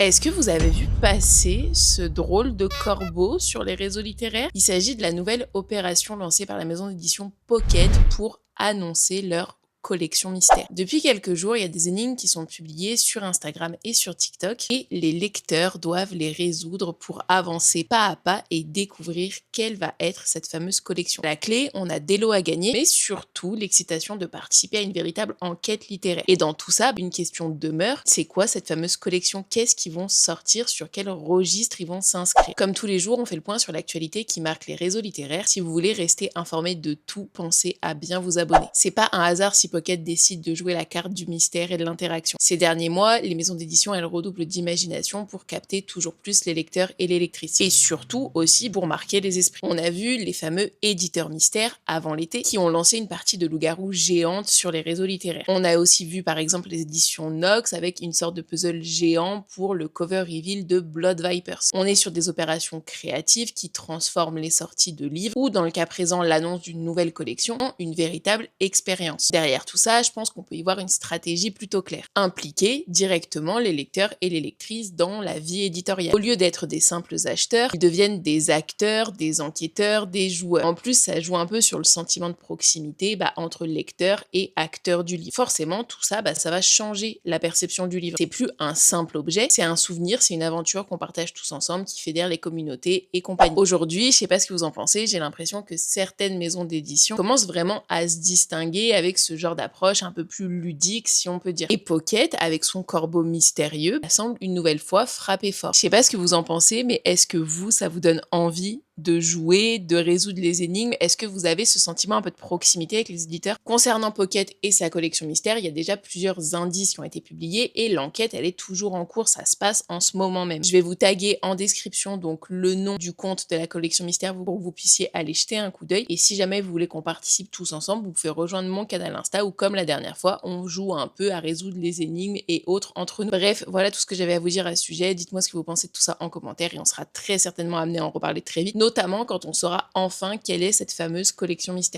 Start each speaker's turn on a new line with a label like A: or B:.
A: Est-ce que vous avez vu passer ce drôle de corbeau sur les réseaux littéraires? Il s'agit de la nouvelle opération lancée par la maison d'édition Pocket pour annoncer leur collection mystère. Depuis quelques jours, il y a des énigmes qui sont publiées sur Instagram et sur TikTok et les lecteurs doivent les résoudre pour avancer pas à pas et découvrir quelle va être cette fameuse collection. La clé, on a des lots à gagner, mais surtout l'excitation de participer à une véritable enquête littéraire. Et dans tout ça, une question demeure, c'est quoi cette fameuse collection? Qu'est-ce qu'ils vont sortir? Sur quel registre ils vont s'inscrire? Comme tous les jours, on fait le point sur l'actualité qui marque les réseaux littéraires. Si vous voulez rester informé de tout, pensez à bien vous abonner. C'est pas un hasard si Pocket décide de jouer la carte du mystère et de l'interaction. Ces derniers mois, les maisons d'édition, elles redoublent d'imagination pour capter toujours plus les lecteurs et les lectrices. Et surtout aussi pour marquer les esprits. On a vu les fameux éditeurs mystères avant l'été qui ont lancé une partie de loup-garou géante sur les réseaux littéraires. On a aussi vu par exemple les éditions Nox avec une sorte de puzzle géant pour le cover reveal de Blood Vipers. On est sur des opérations créatives qui transforment les sorties de livres ou dans le cas présent l'annonce d'une nouvelle collection en une véritable expérience. Derrière tout ça, je pense qu'on peut y voir une stratégie plutôt claire. Impliquer directement les lecteurs et les lectrices dans la vie éditoriale. Au lieu d'être des simples acheteurs, ils deviennent des acteurs, des enquêteurs, des joueurs. En plus, ça joue un peu sur le sentiment de proximité entre lecteurs et acteurs du livre. Forcément, tout ça, ça va changer la perception du livre. C'est plus un simple objet, c'est un souvenir, c'est une aventure qu'on partage tous ensemble, qui fédère les communautés et compagnie. Aujourd'hui, je sais pas ce que vous en pensez, j'ai l'impression que certaines maisons d'édition commencent vraiment à se distinguer avec ce genre d'approche un peu plus ludique, si on peut dire. Et Pocket, avec son corbeau mystérieux, semble une nouvelle fois frapper fort. Je sais pas ce que vous en pensez, mais est-ce que vous, ça vous donne envie de jouer, de résoudre les énigmes? Est-ce que vous avez ce sentiment un peu de proximité avec les éditeurs? Concernant Pocket et sa collection mystère, il y a déjà plusieurs indices qui ont été publiés et l'enquête, elle est toujours en cours, ça se passe en ce moment même. Je vais vous taguer en description donc le nom du compte de la collection mystère pour que vous puissiez aller jeter un coup d'œil. Et si jamais vous voulez qu'on participe tous ensemble, vous pouvez rejoindre mon canal Insta où, comme la dernière fois, on joue un peu à résoudre les énigmes et autres entre nous. Bref, voilà tout ce que j'avais à vous dire à ce sujet. Dites-moi ce que vous pensez de tout ça en commentaire et on sera très certainement amené à en reparler très vite, notamment quand on saura enfin quelle est cette fameuse collection mystère.